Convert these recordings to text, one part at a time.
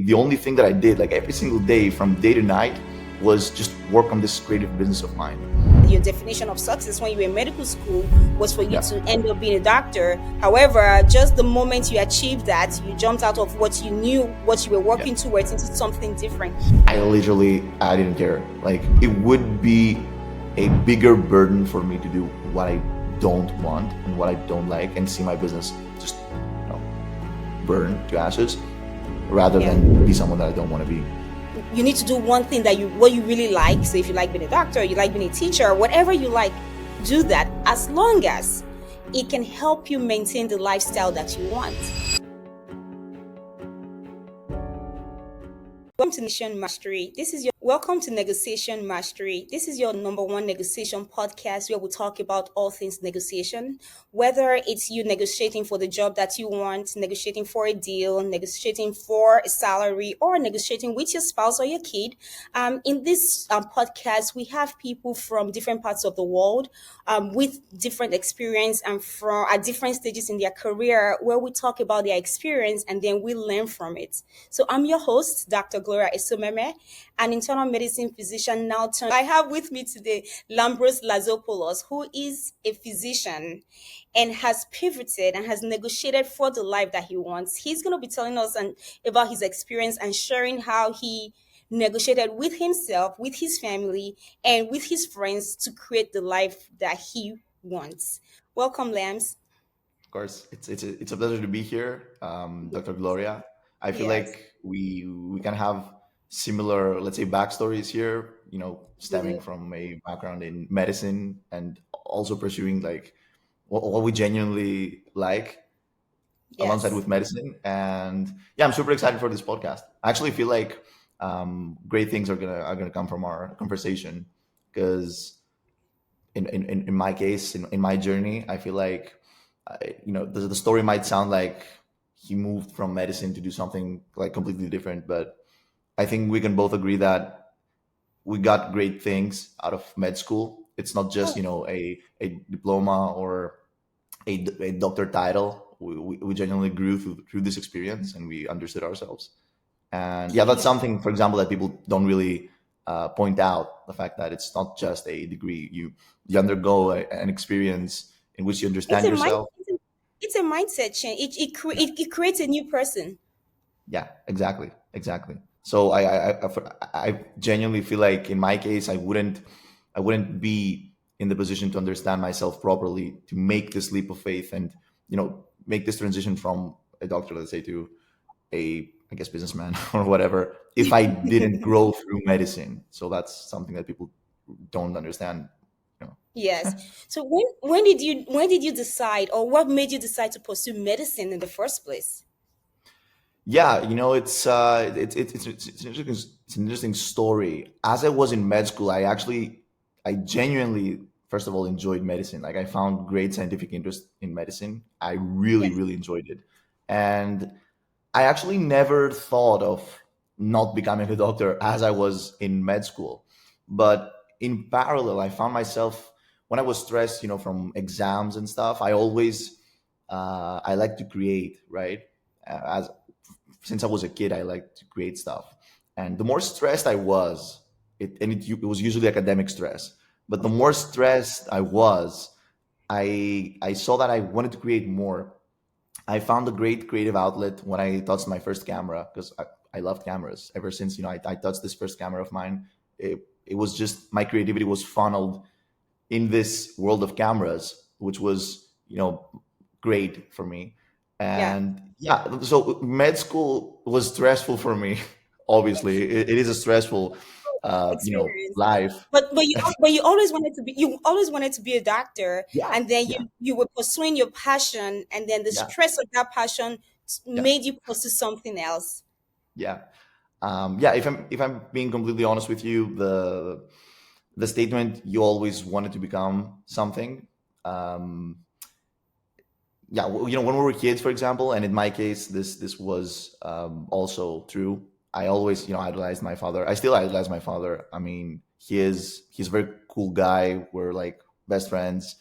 the only thing that I did, like every single day from day to night, was just work on this creative business of mine. Your definition of success when you were in medical school was for you Yeah. to end up being a doctor. However, just the moment you achieved that, you jumped out of what you knew, what you were working towards, into something different. I didn't care. Like, it would be a bigger burden for me to do what I don't want and what I don't like and see my business just, burn to ashes, rather than be someone that I don't want to be. You need to do one thing that what you really like. So if you like being a doctor, you like being a teacher, whatever you like, do that, as long as it can help you maintain the lifestyle that you want. Welcome to Negotiation Mastery. Welcome to Negotiation Mastery. This is your number one negotiation podcast where we talk about all things negotiation, whether it's you negotiating for the job that you want, negotiating for a deal, negotiating for a salary, or negotiating with your spouse or your kid. In this podcast, we have people from different parts of the world with different experience and from at different stages in their career, where we talk about their experience and then we learn from it. So I'm your host, Dr. Gloria Esomeme, an internal medicine physician now turned. I have with me today Lambros Lazopoulos, who is a physician and has pivoted and has negotiated for the life that he wants. He's going to be telling us about his experience and sharing how he negotiated with himself, with his family, and with his friends to create the life that he wants. Welcome, Lambs. Of course, it's a pleasure to be here, Dr. Gloria. I feel Yes, like we can have similar, let's say, backstories here. we Stemming do. from a background in medicine and also pursuing like what we genuinely like alongside Yes. with medicine. And yeah, I'm super excited for this podcast. I actually feel like great things are gonna come from our conversation, because in my case, in my journey, I feel like the story might sound like he moved from medicine to do something like completely different, but I think we can both agree that we got great things out of med school. It's not just Oh, a diploma or a doctor title. We genuinely grew through this experience, and we understood ourselves. And yeah, that's yeah. something, for example, that people don't really point out, the fact that it's not just a degree. You undergo an experience in which you It's understand a mind. yourself. It's a mindset change. It creates a new person. Yeah, exactly. So I genuinely feel like in my case, I wouldn't be in the position to understand myself properly to make this leap of faith and make this transition from a doctor, let's say, to a, I guess, businessman or whatever, if I didn't grow through medicine. So that's something that people don't understand. You know. Yes. So when did you decide, or what made you decide to pursue medicine in the first place? Yeah, it's an interesting story. As I was in med school, I genuinely, first of all, enjoyed medicine. Like, I found great scientific interest in medicine. I really, Yes. really enjoyed it, and I actually never thought of not becoming a doctor as I was in med school. But in parallel, I found myself, when I was stressed, from exams and stuff. I like to create, right? As Since I was a kid, I liked to create stuff. And the more stressed I was, it was usually academic stress. But the Of more course. stressed I was, I saw that I wanted to create more. I found a great creative outlet when I touched my first camera, because I loved cameras ever since I touched this first camera of mine. It was just, my creativity was funneled in this world of cameras, which was great for me. Yeah. And yeah, so med school was stressful for me. Obviously, it is a stressful, Experience. life. You always wanted to be a doctor, Yeah, and then yeah, you were pursuing your passion, and then the yeah, stress of that passion yeah, made you pursue something else. yeah. Yeah, if I'm being completely honest with you, the statement, "you always wanted to become something," um, yeah, when we were kids, for example, and in my case, this was also true. I always idolized my father. I still idolize my father. I mean, he's a very cool guy. We're like best friends.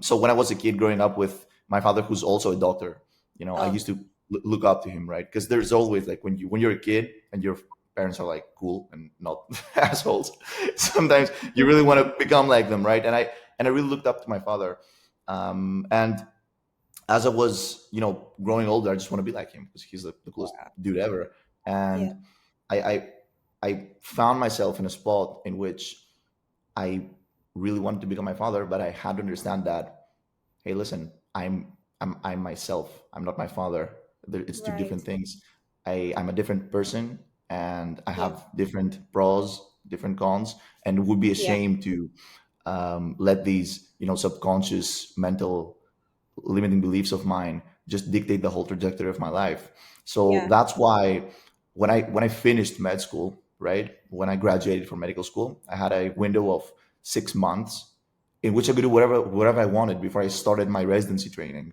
So when I was a kid growing up with my father, who's also a doctor, I Oh, used to look up to him, right? Because there's always like when you're a kid and your parents are like cool and not assholes, sometimes you really want to become like them, right? And I really looked up to my father, and as I was, growing older, I just want to be like him because he's the coolest dude ever. Yeah. And I, I I found myself in a spot in which I really wanted to become my father, but I had to understand that, hey, listen, I'm myself. I'm not my father. It's two Right. different things. I'm a different person, and I Yeah. have different pros, different cons, and would be Yeah. ashamed to let these, subconscious mental limiting beliefs of mine just dictate the whole trajectory of my life. So Yeah. that's why when I finished med school, right, when I graduated from medical school, I had a window of 6 months in which I could do whatever I wanted before I started my residency training.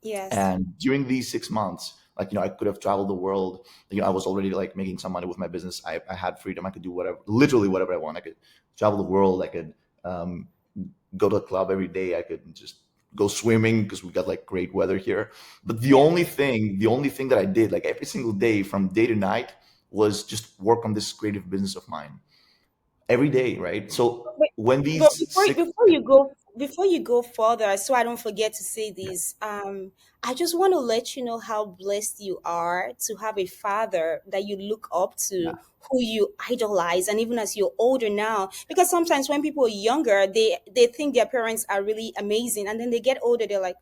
Yes. And during these 6 months, like, I could have traveled the world. I was already like making some money with my business. I had freedom. I could do whatever, literally whatever I want. I could travel the world. I could um, go to a club every day. I could just go swimming because we got like great weather here. But the Yeah. only thing, the only thing that I did like every single day from day to night was just work on this creative business of mine every day, right? So But, when but these before six, before you go further, so I don't forget to say yeah, this, I just want to let you know how blessed you are to have a father that you look up yeah, to, who you idolize, and even as you're older now, because sometimes when people are younger, they think their parents are really amazing, and then they get older, they're like,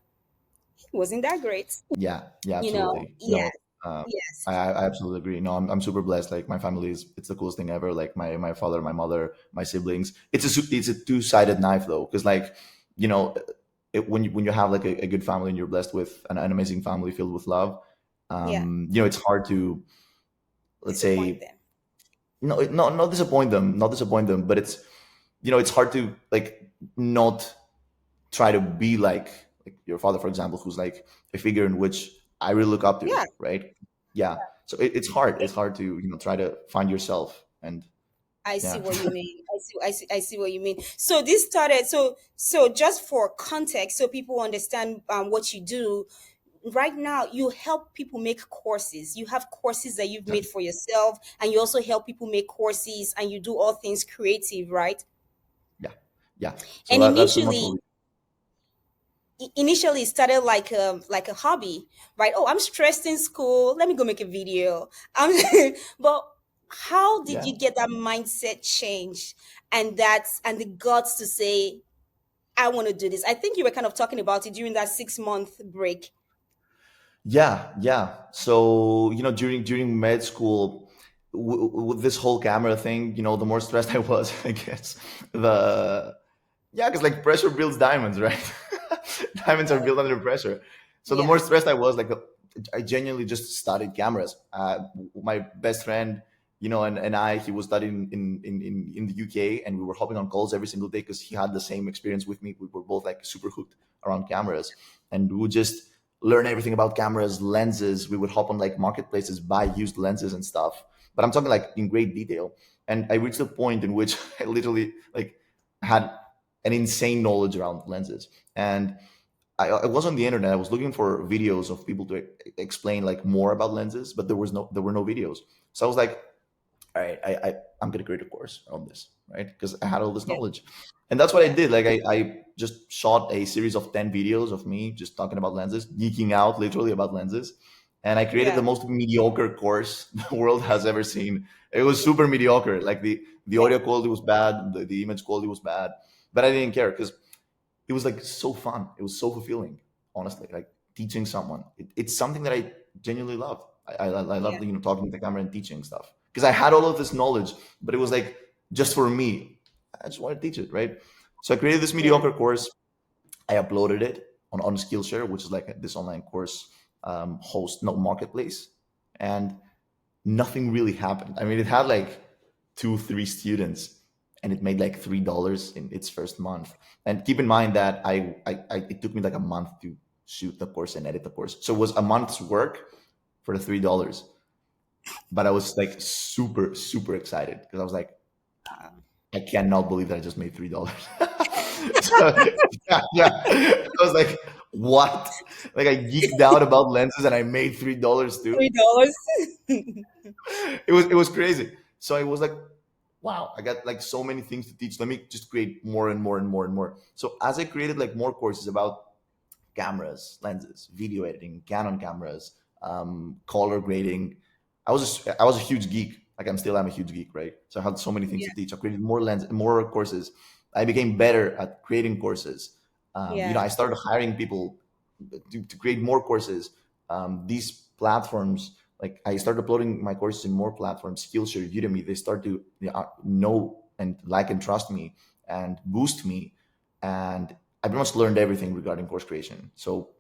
wasn't that great? yeah, yeah, You know? absolutely. No, Yes. uh, Yes. I absolutely agree. No, I'm super blessed. Like my family it's the coolest thing ever. Like my father, my mother, my siblings. It's a two-sided knife though, because like, you know, when you have like a good family and you're blessed with an amazing family filled with love, Yeah. it's hard to, let's Disappoint say, them. no, not disappoint them, not disappoint them, but it's hard to like not try to be like your father, for example, who's like a figure in which I really look up to, Yeah. right? Yeah. So it's hard. It's hard to try to find yourself, and I see yeah, what you mean. I see what you mean. So this started. So just for context, so people understand what you do. Right now, you help people make courses. You have courses that you've made exactly. for yourself, and you also help people make courses, and you do all things creative, right? Yeah, yeah. So And that's pretty much what initially, we. initially it started like a hobby, right? Oh, I'm stressed in school, let me go make a video. But how did Yeah, you get that mindset change, and the guts to say, I want to do this? I think you were kind of talking about it during that 6 month break. yeah, yeah. So during med school, with this whole camera thing, the more stressed I was, I guess. The Yeah, because like pressure builds diamonds, right? Diamonds are Yeah. built under pressure. So the Yeah. more stressed I was, like I genuinely just studied cameras. My best friend, and he was studying in the UK, and we were hopping on calls every single day because he had the same experience with me. We were both like super hooked around cameras, and we would just learn everything about cameras, lenses. We would hop on like marketplaces, buy used lenses and stuff. But I'm talking like in great detail. And I reached a point in which I literally like had an insane knowledge around lenses. And I was on the internet. I was looking for videos of people to explain like more about lenses, but there were no videos. So I was like, all right, I'm gonna create a course on this, right? Because I had all this Yeah. knowledge, and that's what I Yeah. did. Like I just shot a series of 10 videos of me just talking about lenses, geeking out literally about lenses, and I created the Yeah. most mediocre course the world has ever seen. It was super mediocre. Like the Yeah. audio quality was bad, the image quality was bad, but I didn't care because it was like so fun. It was so fulfilling, honestly. Like teaching someone, it's something that I genuinely love. I Yeah. love talking to the camera and teaching stuff because I had all of this knowledge, but it was like just for me. I just want to teach it, right? So I created this Yeah. mediocre course. I uploaded it on Skillshare, which is like this online course host, no marketplace, and nothing really happened. I mean, it had like two, three students, and it made like $3 in its first month. And keep in mind that it took me like a month to shoot the course and edit the course, so it was a month's work for the $3. But I was like super, super excited because I was like, I cannot believe that I just made $3. So, yeah, yeah. I was like, What? Like I geeked out about lenses and I made $3 too. $3. It was crazy. So I was like, wow, I got like so many things to teach. Let me just create more and more and more and more. So as I created like more courses about cameras, lenses, video editing, Canon cameras, color grading. I was a huge geek. Like I'm a huge geek, right? So I had so many things Yeah, to teach. I created more courses. I became better at creating courses. yeah, I started hiring people to create more courses. These platforms, like I started uploading my courses in more platforms, Skillshare, Udemy. They start to know and like and trust me and boost me, and I pretty much learned everything regarding course creation. So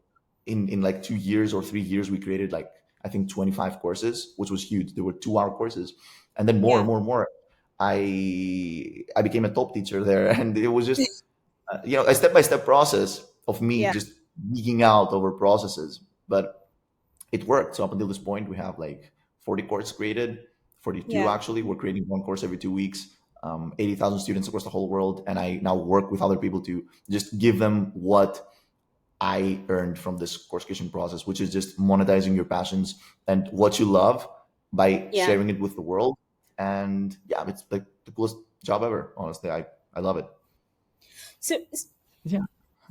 in like 2 years or 3 years, we created like I think 25 courses, which was huge. There were 2 hour courses, and then more and yeah, more and more. I became a top teacher there, and it was just a step by step process of me yeah, just geeking out over processes, but it worked. So up until this point, we have like 40 courses created, 42 yeah. actually. We're creating one course every 2 weeks. 80,000 students across the whole world, and I now work with other people to just give them what I earned from this course creation process, which is just monetizing your passions and what you love by Yeah. sharing it with the world. And yeah, it's like the coolest job ever. Honestly, I love it. So, Yeah.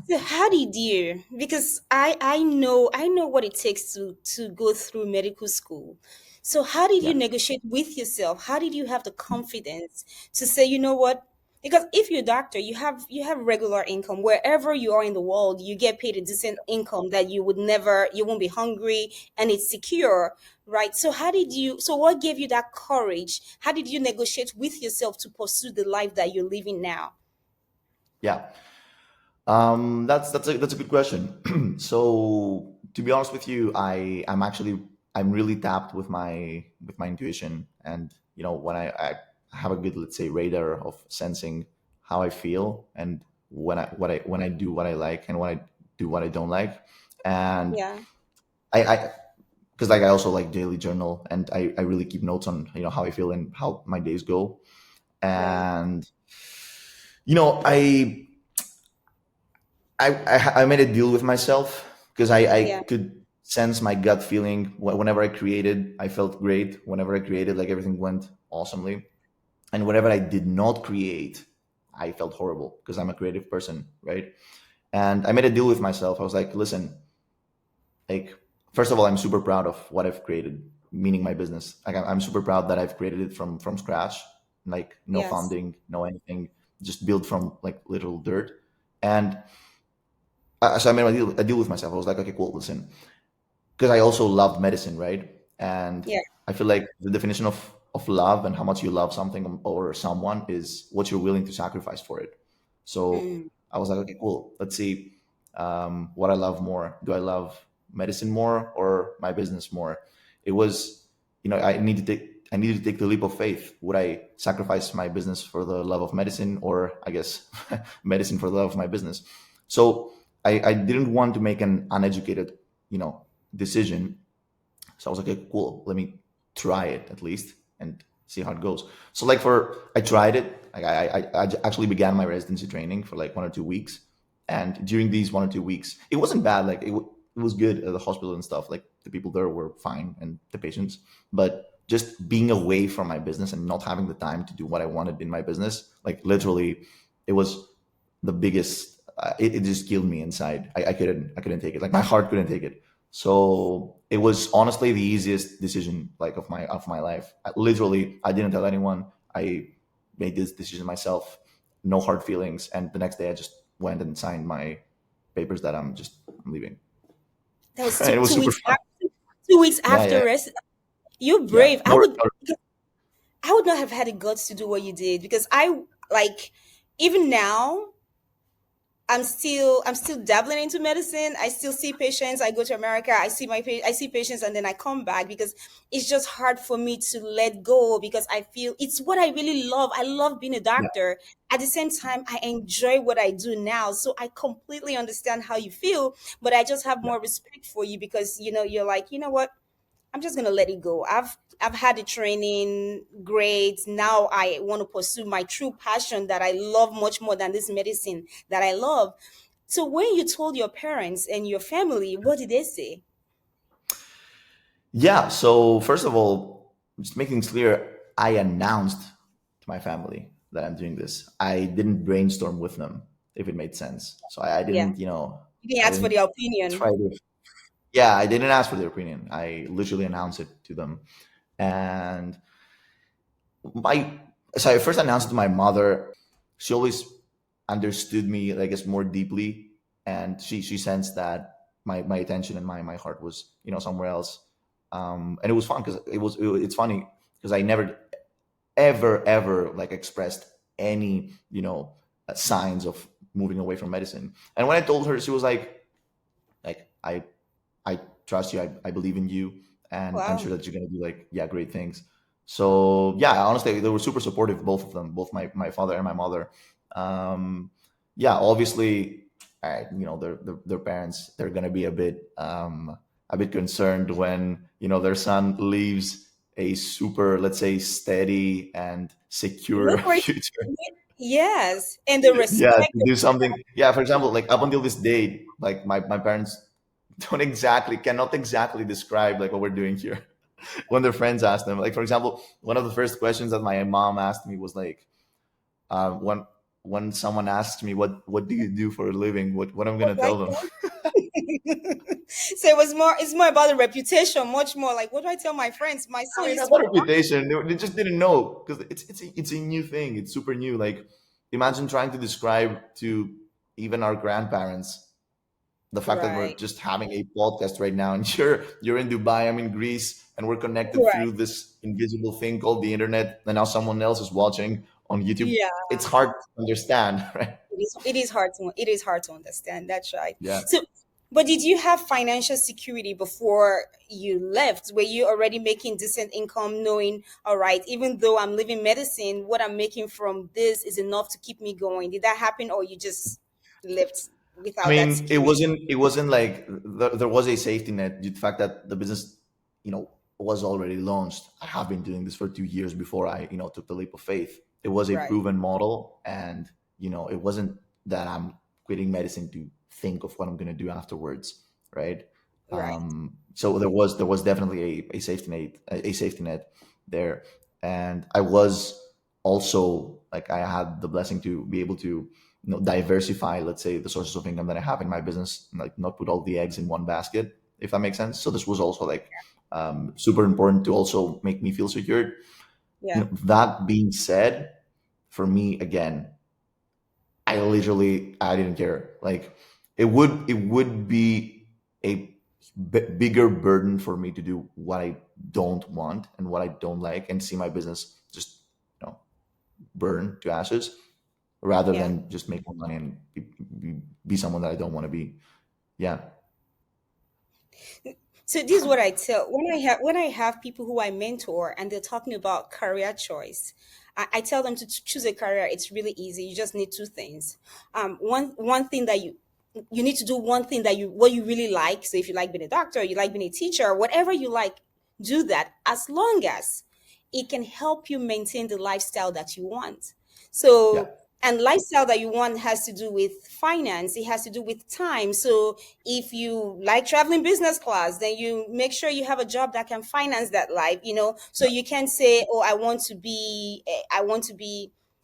so how did you? Because I know what it takes to go through medical school. So how did you Yeah. negotiate with yourself? How did you have the confidence to say, you know what? Because if you're a doctor, you have regular income wherever you are in the world. You get paid a decent income that you won't be hungry, and it's secure, right? So how did you? So what gave you that courage? How did you negotiate with yourself to pursue the life that you're living now? Yeah. That's a good question. So to be honest with you, I'm really tapped with my intuition, and when I have a good, let's say, radar of sensing how I feel, and when I do what I like and when I do what I don't like, and Yeah, I because like I also like daily journal, and I really keep notes on how I feel and how my days go, yeah, and you know I I made a deal with myself because I yeah. could sense my gut feeling whenever I created. I felt great. Whenever I created, like everything went awesomely. And whenever I did not create, I felt horrible because I'm a creative person, right? And I made a deal with myself. I was like, listen, like first of all, I'm super proud of what I've created, meaning my business. Like I'm super proud that I've created it from scratch, like no Yes. founding, no anything, just built from like literal dirt. And so I made a deal with myself. I was like, okay, cool, listen, because I also loved medicine, right? And Yeah. I feel like the definition of love and how much you love something or someone is what you're willing to sacrifice for it. So Mm. I was like, okay, cool. Let's see what I love more. Do I love medicine more or my business more? It was, I needed to take the leap of faith. Would I sacrifice my business for the love of medicine, or I guess medicine for the love of my business? So I didn't want to make an uneducated, decision. So I was like, okay, cool. Let me try it at least and see how it goes. So like I tried it. Like I actually began my residency training for like 1 or 2 weeks, and during these 1 or 2 weeks, it wasn't bad. Like it was good at the hospital and stuff. Like the people there were fine and the patients, but just being away from my business and not having the time to do what I wanted in my business, like literally, it was the biggest. It just killed me inside. I couldn't take it. Like my heart couldn't take it. So it was honestly the easiest decision like of my life. Literally, I didn't tell anyone. I made this decision myself. No hard feelings. And the next day, I just went and signed my papers that I'm leaving. That was And two it was two super weeks fun. after 2 weeks Yeah, after yeah, rest. You're yeah. brave. No, no, I would not have had the guts to do what you did because I like even now I'm still dabbling into medicine. I still see patients. I go to America. I see patients, and then I come back because it's just hard for me to let go because I feel it's what I really love. I love being a yeah, doctor. At the same time, I enjoy what I do now. So I completely understand how you feel, but I just have yeah, more respect for you because you're like, you know what? I'm just gonna let it go. I've had the training, great. Now I want to pursue my true passion that I love much more than this medicine that I love. So when you told your parents and your family, what did they say? Yeah. So first of all, just making things clear, I announced to my family that I'm doing this. I didn't brainstorm with them, if it made sense. So I Yeah. didn't, You didn't I ask for didn't their opinion. try to. Yeah, I didn't ask for their opinion. I literally announced it to them, and my so I first announced it to my mother. She always understood me, I guess, more deeply, and she sensed that my attention and my heart was somewhere else. And it was fun because it's funny because I never ever like expressed any signs of moving away from medicine. And when I told her, she was like I trust you. I believe in you, and I'm Wow. sure that you're gonna do great things. So yeah, honestly, they were super supportive, both of them, both my father and my mother. Um, yeah, obviously, their parents, they're gonna be a bit concerned when their son leaves a super, let's say, steady and secure Look where future. yes. And the Yeah, respect. to do something. Yeah, for example, like up until this date, like my parents cannot exactly describe like what we're doing here. When their friends ask them, like for example, one of the first questions that my mom asked me was like, when someone asks me what do you do for a living, what I'm What gonna do I tell them. tell? So it's more about the reputation, much more like what do I tell my friends? My I son mean, used that's to be not a a doctor. reputation. They just didn't know because it's a new thing. It's super new. Like imagine trying to describe to even our grandparents the fact that we're Right. just having a podcast right now, and you're in Dubai, I'm in Greece, and we're connected Right. through this invisible thing called the internet, and now someone else is watching on YouTube. Yeah. It's hard to understand. Right? It is hard to understand. That's right. Yeah. So but did you have financial security before you left? Were you already making decent income, knowing, all right, even though I'm living medicine, what I'm making from this is enough to keep me going? Did that happen, or you just left I without that mean, it security? wasn't. It wasn't like there was a safety net due to the fact that the business, was already launched. I have been doing this for 2 years before I, took the leap of faith. It was a Right. proven model, and it wasn't that I'm quitting medicine to think of what I'm going to do afterwards, right? Right. So there was definitely a safety net there, and I was also like I had the blessing to be able to diversify, let's say, the sources of income that I have in my business, like not put all the eggs in one basket, if that makes sense. So this was also like super important to also make me feel secured. Yeah. That being said, for me again, I didn't care. Like it would be a bigger burden for me to do what I don't want and what I don't like, and see my business just burn to ashes, rather Yeah. than just make more money and be someone that I don't want to be. Yeah, So this is what I tell when I have people who I mentor and they're talking about career choice. I tell them to choose a career. It's really easy. You just need two things. One thing that you need to do one thing that you really like. So if you like being a doctor, you like being a teacher, whatever you like, do that as long as it can help you maintain the lifestyle that you want. yeah, So and lifestyle that you want has to do with finance, it has to do with time. So if you like traveling business class, then you make sure you have a job that can finance that life, so yeah, you can say, oh, I want to be,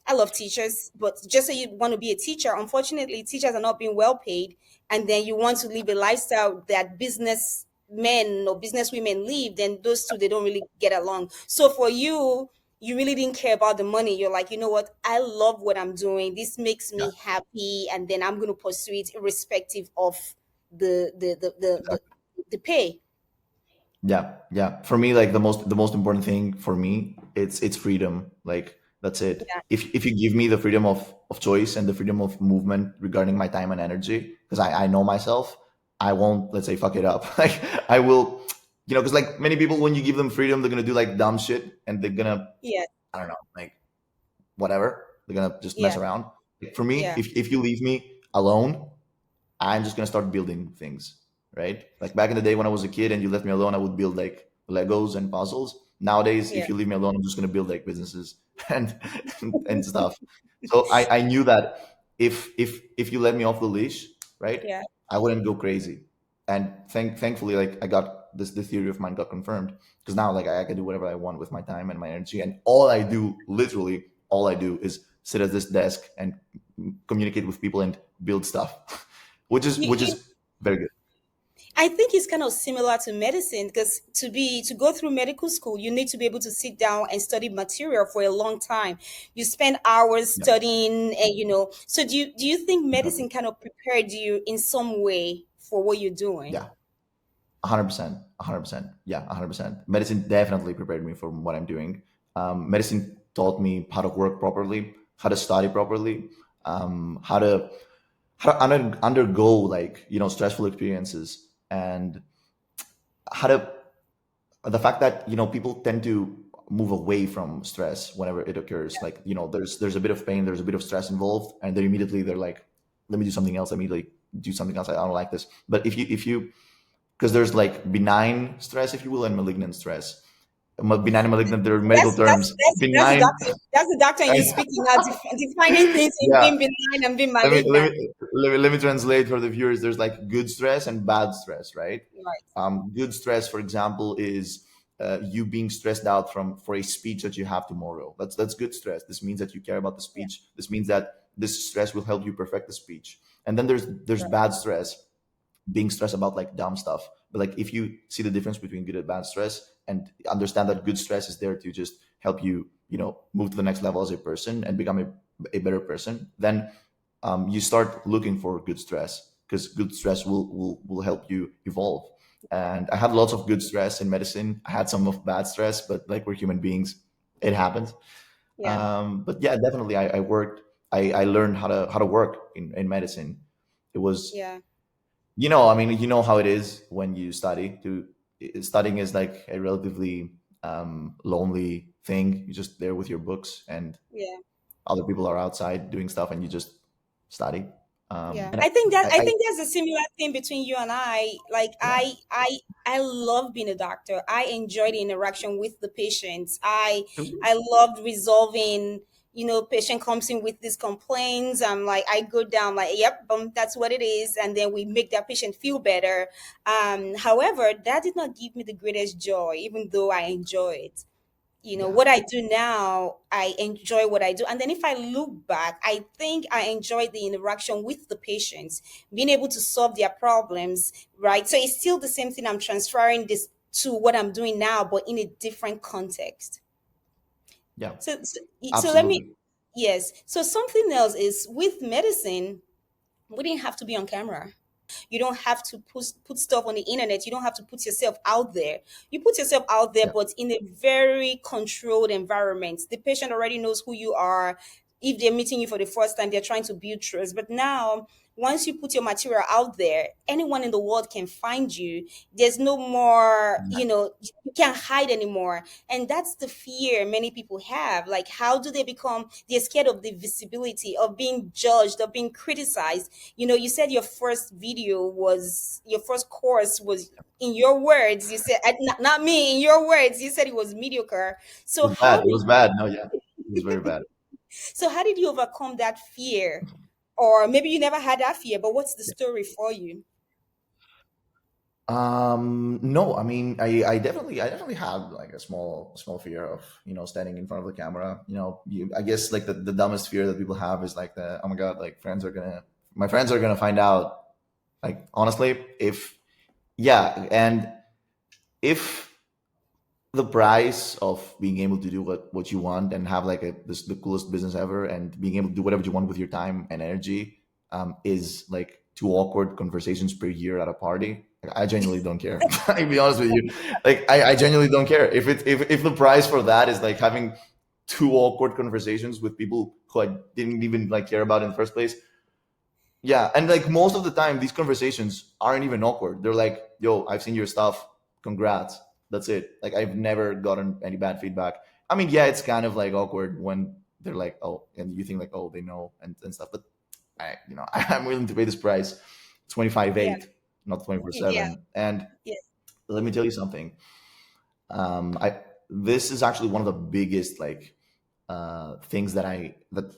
I love teachers, but just say you want to be a teacher, unfortunately teachers are not being well paid, and then you want to live a lifestyle that business men or business women live, then those two, they don't really get along. So for you, you really didn't care about the money. You're like, you know what, I love what I'm doing, this makes yeah, me happy, and then I'm going to pursue it irrespective of the exactly. the pay. Yeah, yeah. For me, like the most important thing for me, it's freedom. Like that's it. Yeah. If you give me the freedom of choice and the freedom of movement regarding my time and energy, because I know myself, I won't, let's say, fuck it up. Like I will, because like many people, when you give them freedom, they're gonna do like dumb shit, and they're gonna, Yeah. I don't know, like whatever. They're gonna just mess Yeah. around. Like, for me, Yeah. if you leave me alone, I'm just gonna start building things, right? Like back in the day when I was a kid and you left me alone, I would build like Legos and puzzles. Nowadays, Yeah. if you leave me alone, I'm just gonna build like businesses and and stuff. So I knew that if you let me off the leash, right? Yeah. I wouldn't go crazy. And thankfully, like I got this theory of mine got confirmed, because now like I can do whatever I want with my time and my energy, and all I do, literally all I do, is sit at this desk and communicate with people and build stuff, You, which you, is very good. I think it's kind of similar to medicine because to go through medical school, you need to be able to sit down and study material for a long time. You spend hours Yeah, studying, and So do you think exactly. medicine kind of prepared you in some way for what you're doing? Yeah, 100%, 100%. Yeah, 100%. Medicine definitely prepared me for what I'm doing. Medicine taught me how to work properly, how to study properly, how to undergo, like, stressful experiences, and how to the fact that people tend to move away from stress whenever it occurs. Like, there's a bit of pain, there's a bit of stress involved, and then immediately they're like, let me do something else, let me like do something else, I don't like this. But if you because there's like benign stress, if you will, and malignant stress. Benign and malignant, they're medical That's that's terms. that's the Benign. doctor. That's the doctor in you speaking now, defining things in Yeah, being benign and being let me let malignant. me let me translate for the viewers. There's like good stress and bad stress, right? Right. Good stress, for example, is you being stressed out for a speech that you have tomorrow. That's good stress. This means that you care about the Yeah. speech. This means that this stress will help you perfect the speech. And then there's Right. bad stress, being stressed about like dumb stuff. But like, if you see the difference between good and bad stress, and understand that good stress is there to just help you, move to the next level as a person and become a better person, then you start looking for good stress, because good stress will help you evolve. And I had lots of good stress in medicine. I had some of bad stress, but like, we're human beings, it happens. Yeah. But yeah, definitely, I worked. I learned how to work in medicine. It was, Yeah. I mean, you know how it is when you study. Studying is like a relatively lonely thing. You're just there with your books, and Yeah. other people are outside doing stuff, and you just study. Yeah, And I think there's a similar thing between you and I. Like yeah, I love being a doctor. I enjoy the interaction with the patients. it was good. I loved resolving. Patient comes in with these complaints. I'm like, I go down like, yep, that's what it is, and then we make that patient feel better. However, that did not give me the greatest joy, even though I enjoy it. Yeah, What I do now, I enjoy what I do. And then if I look back, I think I enjoy the interaction with the patients, being able to solve their problems, right? So it's still the same thing. I'm transferring this to what I'm doing now, but in a different context. yeah, So let me, absolutely. yes. So something else is with medicine, we didn't have to be on camera. You don't have to put stuff on the internet. You don't have to put yourself out there. You put yourself out there, Yeah, but in a very controlled environment. The patient already knows who you are. If they're meeting you for the first time, they're trying to build trust. But now, once you put your material out there, anyone in the world can find you. There's no more, you can't hide anymore. And that's the fear many people have. Like, how do they become, they're scared of the visibility, of being judged, of being criticized. You said your first course was, in your words, you said, not me, in your words, you said it was mediocre. it So was bad. how It did was bad. No, yeah, it was very bad. so how did you overcome that fear? Or maybe you never had that fear, but what's the story for you? No, I mean, I definitely had like a small fear of, standing in front of the camera. I guess like the dumbest fear that people have is like, oh my god, like my friends are gonna find out. Like, honestly, if yeah, and if the price of being able to do what you want and have like the coolest business ever, and being able to do whatever you want with your time and energy, is like 2 awkward conversations per year at a party, like, I genuinely don't care. I'll be honest with you. Like, I genuinely don't care if the price for that is like having 2 awkward conversations with people who I didn't even like care about in the first place. Yeah, and like, most of the time these conversations aren't even awkward. They're like, yo, I've seen your stuff, congrats. That's it. Like, I've never gotten any bad feedback. I mean, yeah, it's kind of like awkward when they're like, oh, and you think like, oh, they know, and stuff. But I'm willing to pay this price, Yeah, 25/8, not twenty four yeah, seven. And yeah, let me tell you something. I This is actually one of the biggest like things that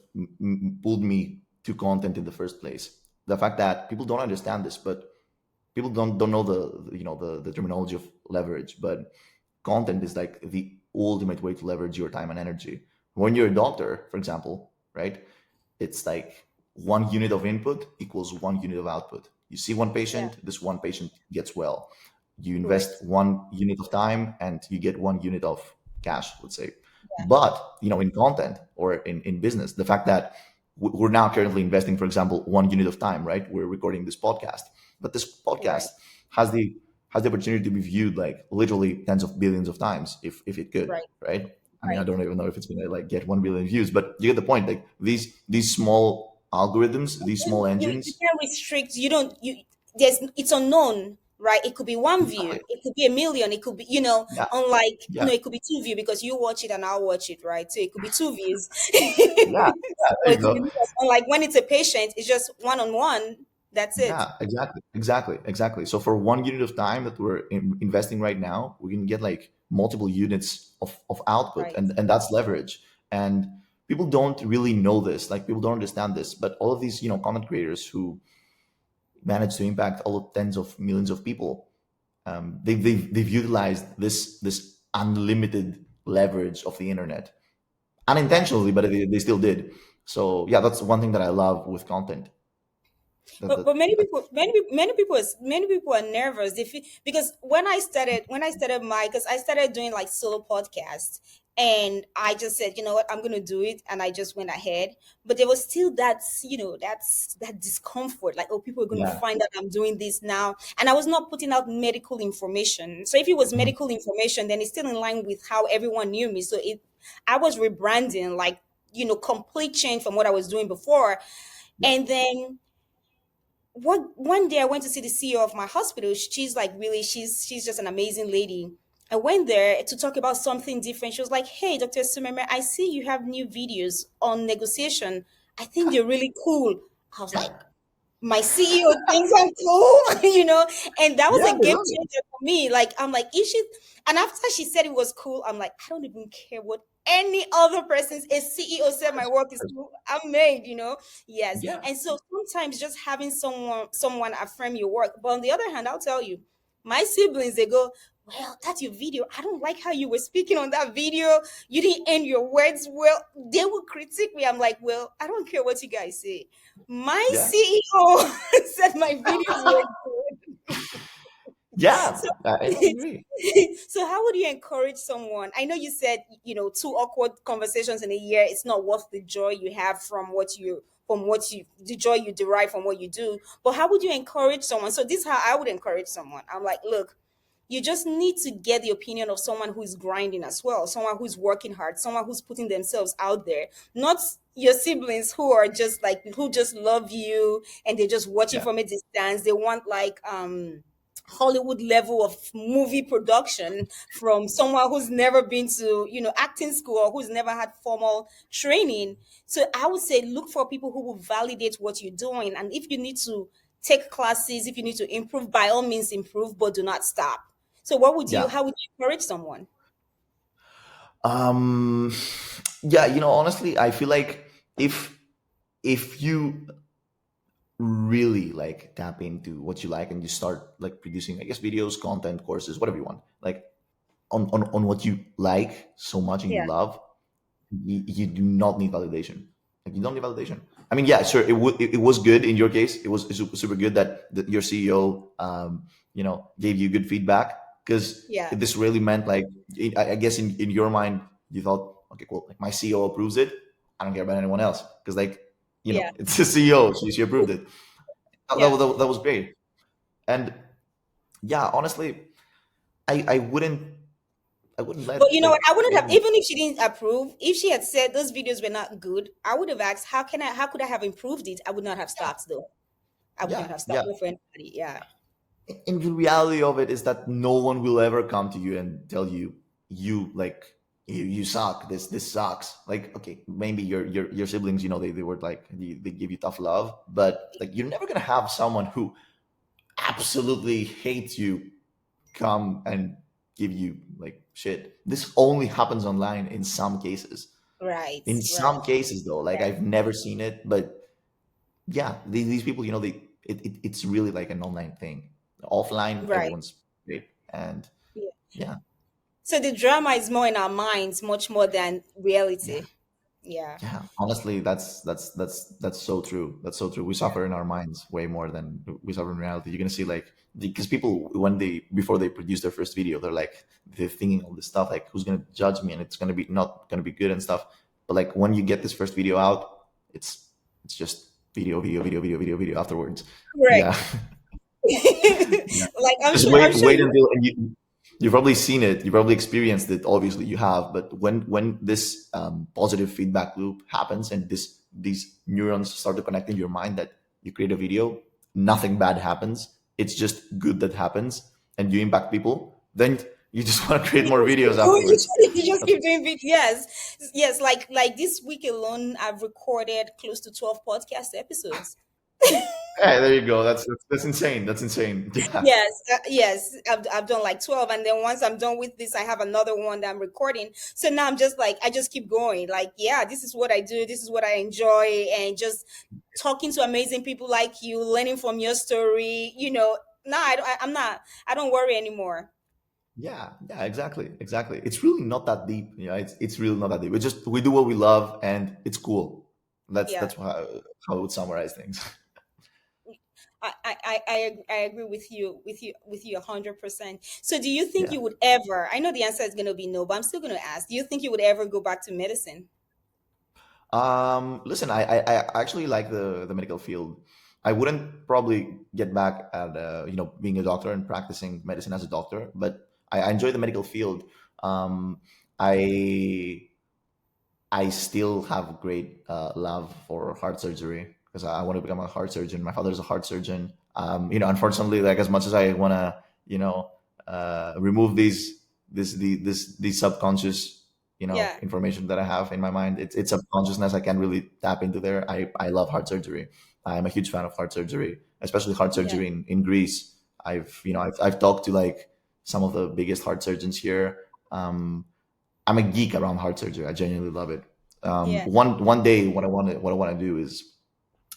pulled me to content in the first place. the fact that people don't understand this, but people don't know the terminology of leverage, but content is like the ultimate way to leverage your time and energy. When you're a doctor, for example, right? It's like 1 unit of input equals 1 unit of output. You see one Yeah. patient, this one patient gets well. You invest Correct. 1 unit of time and you get 1 unit of cash, let's say. Yeah. But in content or in business, the fact that we're now currently investing, for example, 1 unit of time, right? We're recording this podcast, but this podcast Right. has the opportunity to be viewed like literally tens of billions of times if it could, Right. right? I mean, I Right. don't even know if it's gonna like get 1 billion views, but you get the point. Like these small algorithms, these small You engines. can't restrict. You don't. You there's it's unknown, right? It could be one Exactly. view. It could be a million. It could be Yeah. unlike Yeah. it could be two view because you watch it and I'll watch it, right? So it could be two views. Yeah. Yeah. Or There it you could be go. millions. Unlike when it's a patient, it's just one on one. That's it. Yeah. Exactly. Exactly. Exactly. So for 1 unit of time that we're investing right now, we can get like multiple units of output, Right. and that's leverage. And people don't really know this. Like people don't understand this, but all of these content creators who manage to impact all of tens of millions of people, they've utilized this unlimited leverage of the internet Right. unintentionally, but they still did. So yeah, that's one thing that I love with content. But many people are nervous. They feel because when I started my because I started doing like solo podcasts, and I just said, you know what, I'm gonna do it, and I just went ahead. But there was still that discomfort, like, oh, people are gonna Yeah. find out I'm doing this now, and I was not putting out medical information. So if it was Mhm. medical information, then it's still in line with how everyone knew me. So it I was rebranding, like, complete change from what I was doing before. Yeah. And then one day I went to see the CEO of my hospital. She's like, really, she's just an amazing lady. I went there to talk about something different. She was like, "Hey, Dr. Sumeme, I see you have new videos on negotiation. I think they're really cool." I was Yeah. like, my CEO thinks I'm cool, and that was Yeah. a They game love it. changer for me. Like, I'm like, is she? And after she said it was cool, I'm like, I don't even care what any other person's a CEO said my work is cool. I'm made. Yes. Yeah. And so sometimes just having someone affirm your work. But on the other hand, I'll tell you, my siblings, they go, well, that's your video. I don't like how you were speaking on that video. You didn't end your words well. They will critique me. I'm like, well, I don't care what you guys say. My Yeah. CEO said my videos were good. Yeah. So, I agree. so how would you encourage someone? I know you said, two awkward conversations in a year, it's not worth the joy you have the joy you derive from what you do. But how would you encourage someone? So this is how I would encourage someone. I'm like, look, you just need to get the opinion of someone who's grinding as well, someone who's working hard, someone who's putting themselves out there, not your siblings who are just like who just love you and they're just watching Yeah. from a distance. They want like Hollywood level of movie production from someone who's never been to, acting school or who's never had formal training. So I would say look for people who will validate what you're doing. And if you need to take classes, if you need to improve, by all means improve, but do not stop. So Yeah. how would you encourage someone? Um. Yeah. Honestly, I feel like if you really like tap into what you like and you start like producing, I guess, videos, content, courses, whatever you want, like on what you like so much and you Yeah. love, you do not need validation. Like you don't need validation. I mean, yeah, sure, it was good in your case. It was super good that your CEO, gave you good feedback, because Yeah. this really meant like, I guess in your mind, you thought, okay, cool, like my CEO approves it. I don't care about anyone else because like, Yeah. it's the CEO. She approved it. Yeah. That was great. And yeah, honestly, I wouldn't But you let know what? like I wouldn't have, any. even if she didn't approve, if she had said those videos were not good, I would have asked, how could I have improved it? I would not have stopped though. I wouldn't Yeah, have yeah. stopped for anybody. Yeah. And the reality of it is that no one will ever come to you and tell you, you suck, this sucks. Like, okay, maybe your siblings, they were like, they give you tough love, but like you're never gonna have someone who absolutely hates you come and give you like shit. This only happens online in some cases. Right. In Right. some cases though, like Yeah. I've never seen it, but yeah, these people, it's really like an online thing. Offline, Right. everyone's great, and Yeah. yeah, So the drama is more in our minds, much more than yeah. reality. Yeah. Yeah, honestly, that's so true. That's so true. We Yeah. suffer in our minds way more than we suffer in reality. You're gonna see like because people when they before they produce their first video, they're thinking all this stuff like who's gonna judge me and it's gonna be not gonna be good and stuff. But like when you get this first video out, it's just video afterwards. Correct. Yeah. Yeah. Like Just I'm wait, sure wait you. until and you've probably seen it, you've probably experienced it. Obviously, you have. But when this positive feedback loop happens and these neurons start to connect in your mind that you create a video, nothing bad happens. It's just good that happens, and you impact people. Then you just want to create You more just keep videos doing, afterwards. you just keep doing it. Yes, yes. Like this week alone, I've recorded close to 12 podcast episodes. Hey, there you go. That's insane. That's insane. Yeah. Yes, yes. I've done like 12, and then once I'm done with this, I have another one that I'm recording. So now I'm just like I just keep going. Like, yeah, this is what I do. This is what I enjoy, and just talking to amazing people like you, learning from your story. No, I'm not. I don't worry anymore. Yeah, yeah, exactly, exactly. It's really not that deep. Yeah, it's really not that deep. We do what we love, and it's cool. Yeah. That's how I would summarize things. I agree with you 100%. So do you think Yeah. you would ever, I know the answer is going to be no, but I'm still going to ask, do you think you would ever go back to medicine? Listen, I actually like the medical field. I wouldn't probably get back at being a doctor and practicing medicine as a doctor, but I enjoy the medical field. Um, I I still have great love for heart surgery because I want to become a heart surgeon. My father's a heart surgeon. Unfortunately, like as much as I want to, remove these subconscious, Yeah. information that I have in my mind, it's subconsciousness. I can't really tap into there. I love heart surgery. I'm a huge fan of heart surgery, especially heart Yeah. surgery in Greece. I've talked to like some of the biggest heart surgeons here. I'm a geek around heart surgery. I genuinely love it. Yeah. One day, what I want to do is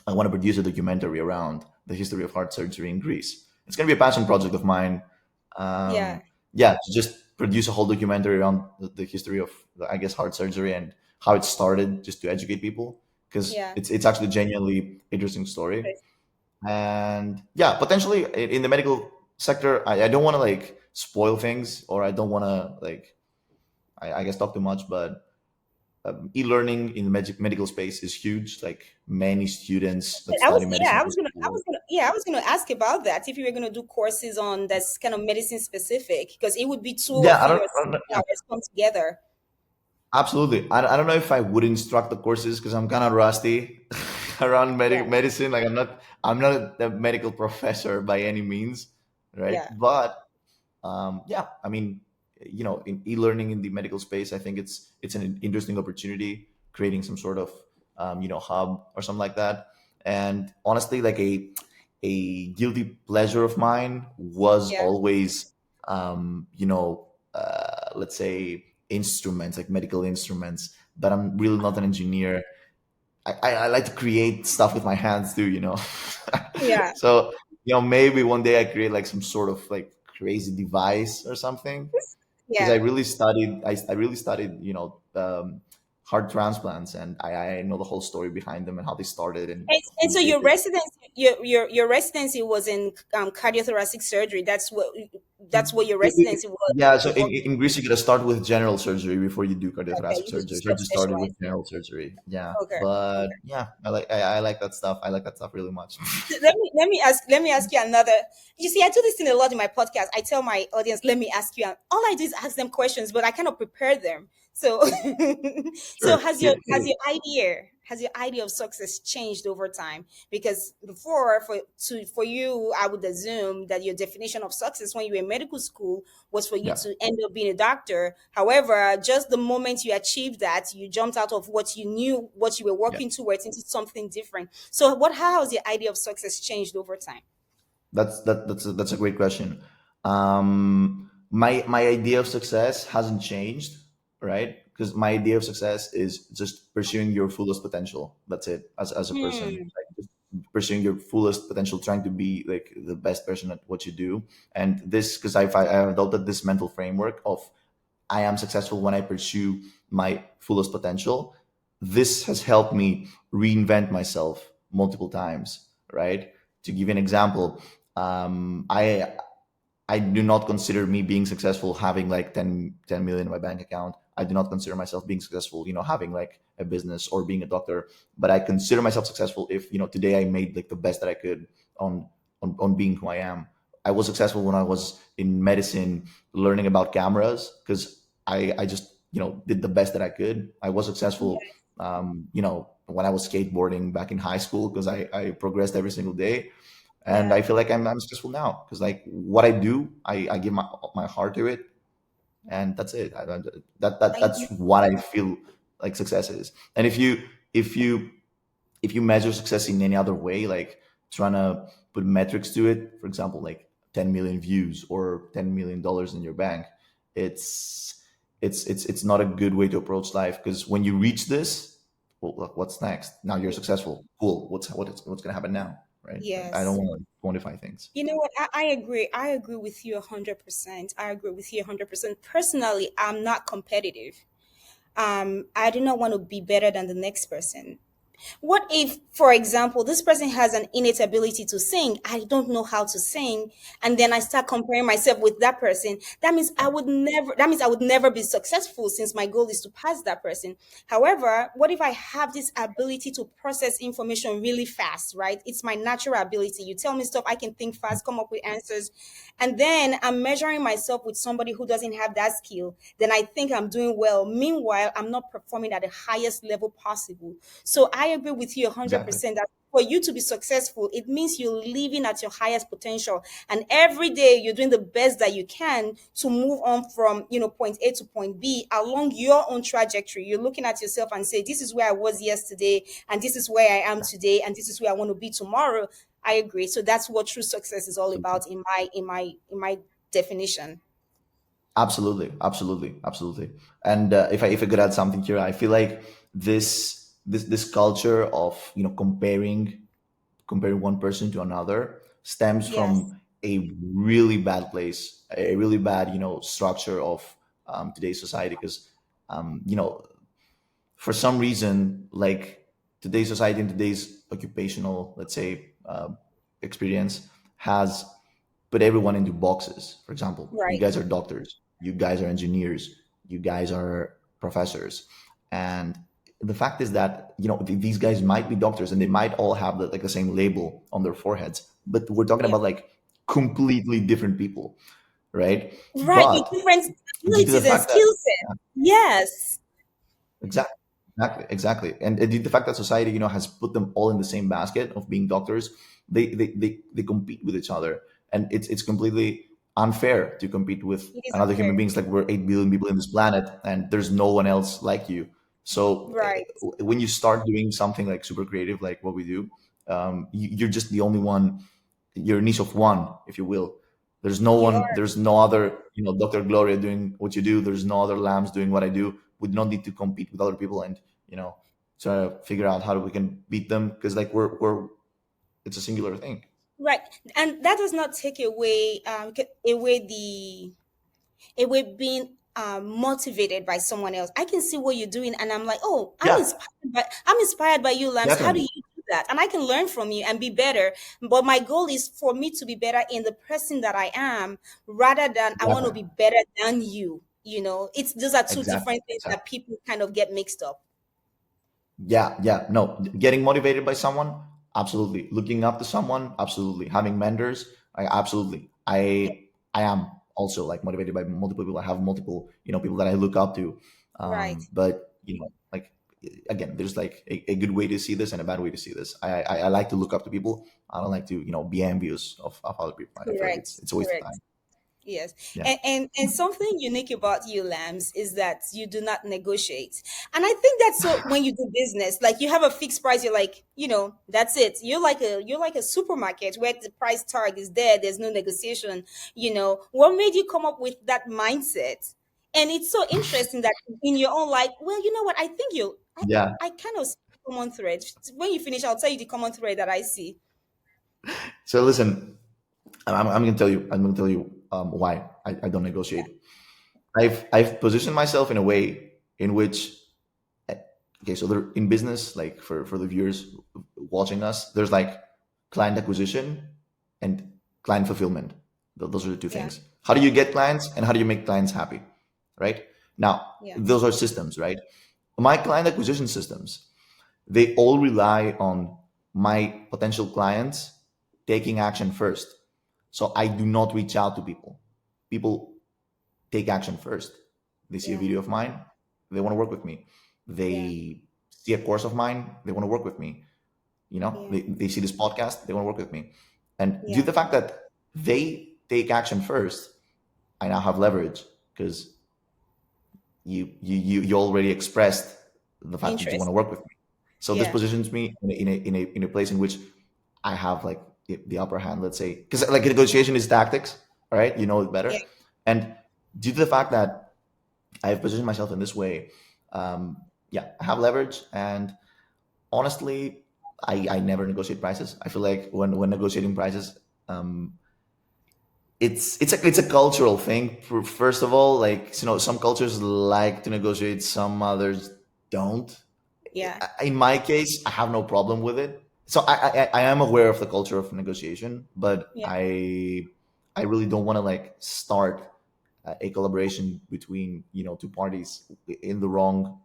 I want to produce a documentary around the history of heart surgery in Greece. It's going to be a passion project of mine. Yeah. Yeah, to just produce a whole documentary around the history of, I guess, heart surgery and how it started, just to educate people because Yeah. it's actually a genuinely interesting story. And yeah, potentially in the medical sector, I don't want to like spoil things, or I don't want to like I guess talk too much, but e-learning in the medical space is huge. Like many students that I was study yeah, medicine I go was to gonna I school. was gonna yeah, I was gonna ask about that if you were gonna do courses on that's kind of medicine specific, because it would be two Yeah, of your superpowers come together. absolutely. I don't know if I would instruct the courses because I'm kind of rusty around Yeah. medicine. Like I'm not a medical professor by any means, right? Yeah. But yeah, I mean, in e-learning in the medical space, I think it's an interesting opportunity, creating some sort of hub or something like that. And honestly, like a guilty pleasure of mine was Yeah. always let's say instruments, like medical instruments. But I'm really not an engineer. I like to create stuff with my hands too, Yeah. So, maybe one day I create like some sort of like crazy device or something. Because I Yeah. really studied, I really studied, heart transplants, and I know the whole story behind them and how they started and And who so did your it. residency, your residency was in cardiothoracic surgery. That's what your residency was. Yeah, so You in, worked. in Greece, you gotta start with general surgery before you do Okay, cardiothoracic you surgery. just So I got just started with specialized. general surgery. Yeah, Okay. but yeah, I like that stuff. I like that stuff really much. Let me ask you another. You see, I do this thing a lot in my podcast. I tell my audience, let me ask you. All I do is ask them questions, but I cannot prepare them. So, so Sure, has your hit has it. your idea has your idea of success changed over time? Because before, for you, I would assume that your definition of success when you were in medical school was for you Yeah, to end up being a doctor. However, just the moment you achieved that, you jumped out of what you knew, what you were yeah. working towards, into something different. So, how has your idea of success changed over time? That's a great question. My idea of success hasn't changed, right? Because my idea of success is just pursuing your fullest potential. That's it. As a person, Hmm. like, just pursuing your fullest potential, trying to be like the best person at what you do. And this, because I've adopted this mental framework of I am successful when I pursue my fullest potential. This has helped me reinvent myself multiple times, right? To give you an example, I do not consider me being successful having like 10 million in my bank account. I do not consider myself being successful, having like a business or being a doctor. But I consider myself successful if, today I made like the best that I could on on being who I am. I was successful when I was in medicine, learning about cameras because I just, did the best that I could. I was successful, Yeah, when I was skateboarding back in high school because I progressed every single day, and yeah. I feel like I'm successful now because like what I do, I give my heart to it, and that's it. I That's what I feel like success is. And if you if you measure success in any other way, like trying to put metrics to it, for example, like 10 million views or $10 million in your bank, it's it's not a good way to approach life because when you reach this, well, look, what's next? Now you're successful. Cool. What's gonna happen now? Right? Like, I don't yes. want to quantify things. You know what? I agree. I agree with you 100%. I agree with you 100%. Personally, I'm not competitive. I do not want to be better than the next person. What if, for example, this person has an innate ability to sing? I don't know how to sing, and then I start comparing myself with that person. That means I would never. That means I would never be successful since my goal is to pass that person. However, what if I have this ability to process information really fast? Right? It's my natural ability. You tell me stuff, I can think fast, come up with answers, and then I'm measuring myself with somebody who doesn't have that skill. Then I think I'm doing well. Meanwhile, I'm not performing at the highest level possible. So I agree with you Exactly. 100% that for you to be successful, it means you're living at your highest potential. And every day you're doing the best that you can to move on from, point A to point B along your own trajectory. You're looking at yourself and say, this is where I was yesterday, and this is where I am today, and this is where I want to be tomorrow. I agree. So that's what true success is all Absolutely. about in my definition. Absolutely, absolutely, absolutely. And if I could add something here, I feel like this culture of comparing one person to another stems Yes. from a really bad place, a really bad structure of today's society. Because for some reason, like today's society and today's occupational, let's say, experience has put everyone into boxes. For example, you Right. guys are doctors, you guys are engineers, you guys are professors, and the fact is that these guys might be doctors and they might all have like the same label on their foreheads, but we're talking Yeah. about like completely different people, right? Right. With But different due to the abilities and fact that skill set. Yes. exactly. Exactly. And the fact that society, has put them all in the same basket of being doctors, they compete with each other, and it's completely unfair to compete with It is another human unfair. beings. Like we're 8 billion people in this planet, and there's no one else like you. So Right. when you start doing something like super creative, like what we do, you're just the only one. You're a niche of one, if you will. There's no You one. are There's no other. Dr. Gloria doing what you do. There's no other lambs doing what I do. We do not need to compete with other people and you know try to figure out how we can beat them because like we're it's a singular thing. right. And that does not take away away the away being motivated by someone else. I can see what you're doing and I'm like, oh, Yeah, I'm inspired by you, Lance. How do definitely. you do that? And I can learn from you and be better. But my goal is for me to be better in the person that I am rather than I want to Definitely. be better than you. It's those are two Exactly. different things Exactly. that people kind of get mixed up. Yeah, no, getting motivated by someone, absolutely. Looking up to someone, absolutely. Having mentors, absolutely. Yeah, I am also like motivated by multiple people. I have multiple people that I look up to. right. But like again, there's like a good way to see this and a bad way to see this. I like to look up to people. I don't like to be envious of other people. I feel like Correct. it's a waste of Correct. time. Yes. Yeah. And something unique about you, Lambs, is that you do not negotiate. And I think that's so when you do business, like you have a fixed price, you're like, that's it. You're like a supermarket where the price tag is there, there's no negotiation. What made you come up with that mindset? And it's so interesting that in your own life, well, you know what? I think Yeah. I kind of see common thread. When you finish, I'll tell you the common thread that I see. So listen, I'm going to tell you. I'm going to tell you why I don't negotiate. I've positioned myself in a way in which, okay, so there, in business, like for the viewers watching us, there's like client acquisition and client fulfillment. Those are the two Yeah, things. How do you get clients and how do you make clients happy, right? Now, yeah, those are systems, right? My client acquisition systems, they all rely on my potential clients taking action first. So I do not reach out to people. People take action first. They see a yeah, video of mine, they want to work with me. yeah, They see a course of mine, they want to work with me. yeah, They see this podcast, they want to work with me. And due yeah. to the fact that they take action first, I now have leverage because you already expressed the fact that you want to Interest. work with me. So this Yeah, positions me in a place in which I have like the upper hand, let's say, because like negotiation is tactics, all right? You know it yeah. better. And due to the fact that I've positioned myself in this way, yeah, I have leverage. And honestly, I never negotiate prices. I feel like when negotiating prices, um, it's a cultural thing. First of all, like some cultures like to negotiate, some others don't. Yeah, In my case, I have no problem with it. So I am aware of the culture of negotiation, but yeah, I really don't want to like start a collaboration between two parties in the wrong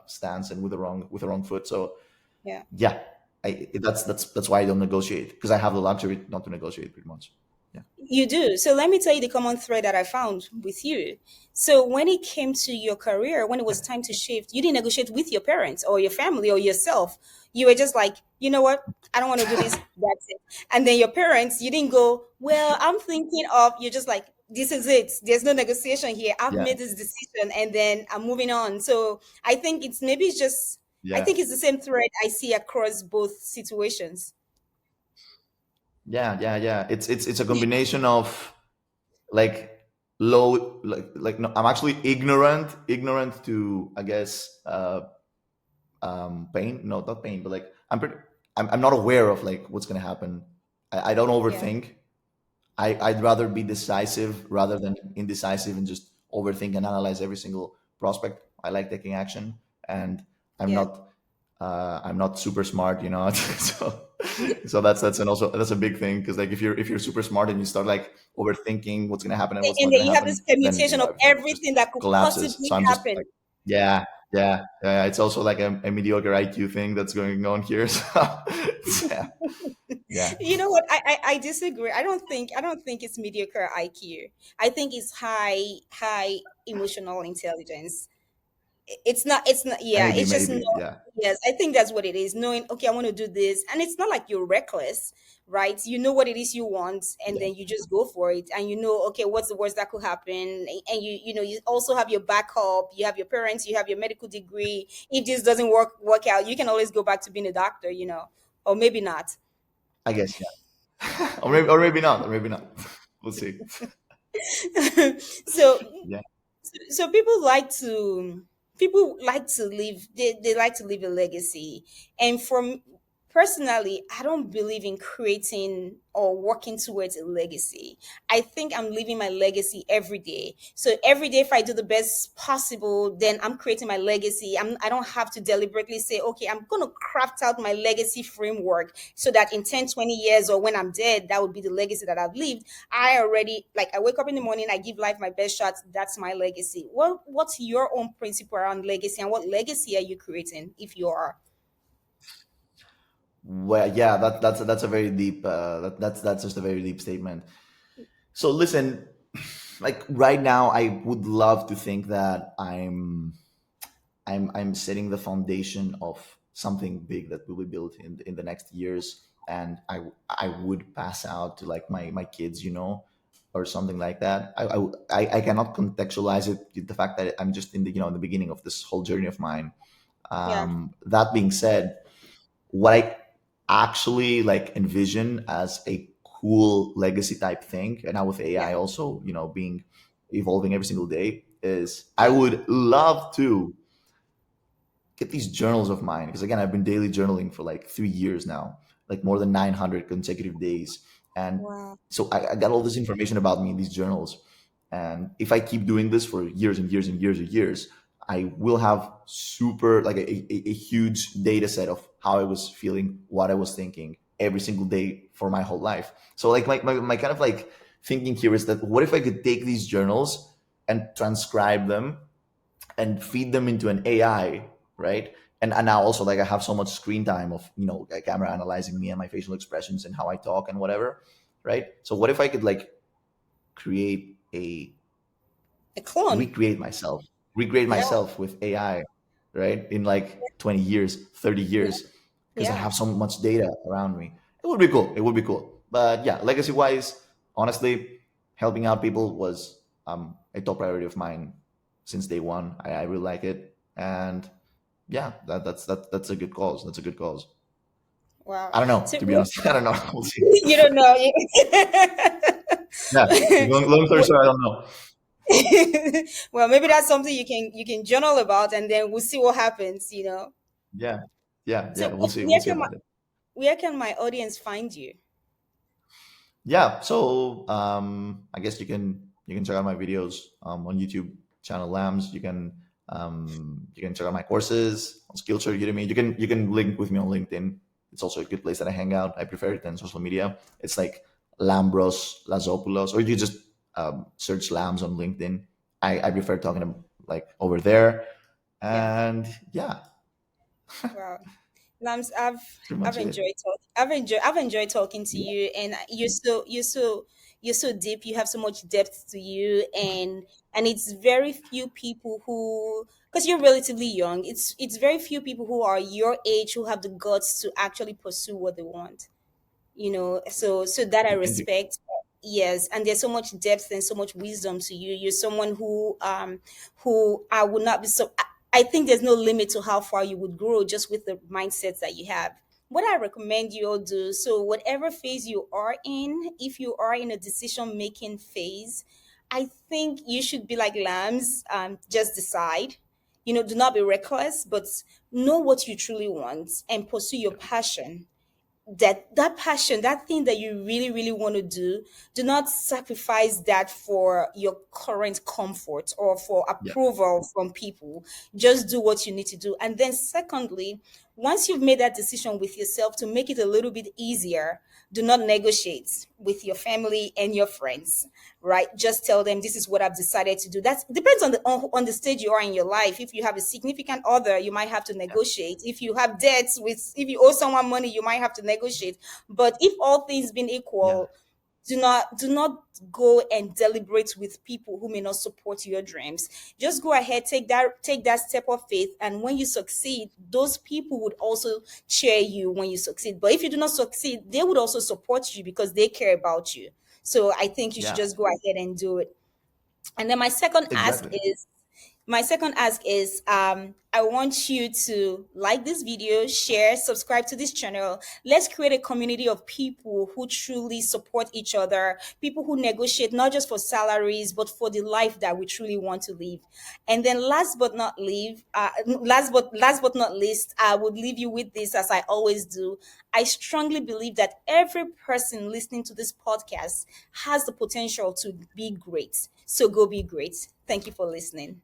stance and with the wrong foot. So yeah. yeah, that's why I don't negotiate, because I have the luxury not to negotiate pretty much. Yeah. You do. So let me tell you the common thread that I found with you. So when it came to your career, when it was time to shift, you didn't negotiate with your parents or your family or yourself. You were just like, you know what? I don't want to do this. That's it. And then your parents, you didn't go, well, I'm thinking of, you're just like, this is it. There's no negotiation here. I've Yeah. made this decision and then I'm moving on. So I think it's maybe it's just, I Yeah. think it's the same thread I see across both situations. Yeah. It's a combination of like low, like no, I'm actually ignorant to, I guess, pain. No, not pain, but like I'm not aware of like what's gonna happen. I don't Yeah, overthink. I'd rather be decisive rather than indecisive and just overthink and analyze every single prospect. I like taking action, and I'm yeah. not I'm not super smart, so that's a big thing, because like if you're super smart and you start like overthinking what's gonna happen and what's And not then gonna you have this happen, then permutation of everything just everything that could collapses. possibly So I'm just happen. like, yeah, yeah. It's also like a mediocre IQ thing that's going on here. So yeah, yeah. You know what? I disagree. I don't think it's mediocre IQ. I think it's high emotional intelligence. It's not, yeah, Maybe, it's just no. yeah. Yes, I think that's what it is, knowing, okay, I want to do this, and it's not like you're reckless, right? You know what it is you want, and Yeah. then you just go for it, and you know, okay, what's the worst that could happen, and you know you also have your backup, you have your parents, you have your medical degree. If this doesn't work out, you can always go back to being a doctor, or maybe not. I guess, yeah. Or maybe not. Or maybe not. We'll see. So Yeah. so people like to leave they like to leave a legacy, and from personally, I don't believe in creating or working towards a legacy. I think I'm living my legacy every day. So every day, if I do the best possible, then I'm creating my legacy. I don't have to deliberately say, okay, I'm going to craft out my legacy framework so that in 10, 20 years, or when I'm dead, that would be the legacy that I've lived. I already, like, I wake up in the morning, I give life my best shot. That's my legacy. What's your own principle around legacy, and what legacy are you creating if you are? Well, yeah. That's a very deep. That's just a very deep statement. So listen, like right now, I would love to think that I'm setting the foundation of something big that will be built in the next years, and I would pass out to like my kids, or something like that. I cannot contextualize it with the fact that I'm just in the beginning of this whole journey of mine. Yeah, That being said, what I actually like envision as a cool legacy type thing, and now with AI yeah, also, being evolving every single day, is I yeah, would love to get these journals of mine, because again, I've been daily journaling for like 3 years now, like more than 900 consecutive days. And Wow. so I got all this information about me in these journals. And if I keep doing this for years and years and years and years, I will have super like a huge data set of how I was feeling, what I was thinking every single day for my whole life. So like my kind of like thinking here is that what if I could take these journals and transcribe them and feed them into an AI, right? And now also like I have so much screen time of a camera analyzing me and my facial expressions and how I talk and whatever, right? So what if I could like create a A clone. recreate myself, recreate Yeah. myself with AI, right? In like 20 years, 30 Yeah. years, because I Yeah. have so much data around me. It would be cool. It would be cool. But yeah, legacy wise, honestly, helping out people was a top priority of mine since day one. I really like it. And yeah, that's a good cause. That's a good cause. Wow. I don't know, So to be honest. I don't know. We'll see. you don't know. Yeah. Long story short, I don't know. Well, maybe that's something you can journal about, and then we'll see what happens. Yeah. Yeah. So Yeah. We'll see. We'll where see can my about it. where can my audience find you? Yeah, so I guess you can check out my videos on YouTube channel Lambs. You can check out my courses on Skillshare, Udemy. You can link with me on LinkedIn. It's also a good place that I hang out. I prefer it than social media. It's like Lambros Lazopoulos, or you just search Lambs on LinkedIn. I prefer talking like over there. Yeah. And yeah, Wow. Lams, that's pretty I've much it. enjoyed talk. I've enjoyed talking to you, and you're so deep. You have so much depth to you, and it's very few people who, because you're relatively young. It's very few people who are your age who have the guts to actually pursue what they want. So that I Thank you. respect. Yes, and there's so much depth and so much wisdom to you. You're someone who I would not be so I think there's no limit to how far you would grow just with the mindsets that you have. What I recommend you all do, so whatever phase you are in, if you are in a decision making phase, I think you should be like lambs. Just decide. Do not be reckless, but know what you truly want and pursue your passion. That passion, that thing that you really really want to do not sacrifice that for your current comfort or for Yeah, approval from people. Just do what you need to do. And then secondly, once you've made that decision with yourself, to make it a little bit easier, do not negotiate with your family and your friends, right? Just tell them, this is what I've decided to do. That depends on the stage you are in your life. If you have a significant other, you might have to yeah, negotiate. If you have debts if you owe someone money, you might have to negotiate. But if all things being yeah, equal, do not go and deliberate with people who may not support your dreams. Just go ahead, take that step of faith, and when you succeed, those people would also cheer you when you succeed. But if you do not succeed, they would also support you because they care about you. So I think you should yeah. just go ahead and do it. And then Exactly. my second ask is, I want you to like this video, share, subscribe to this channel. Let's create a community of people who truly support each other, people who negotiate not just for salaries but for the life that we truly want to live. And then last but not least, I would leave you with this, as I always do. I strongly believe that every person listening to this podcast has the potential to be great. So go be great. Thank you for listening.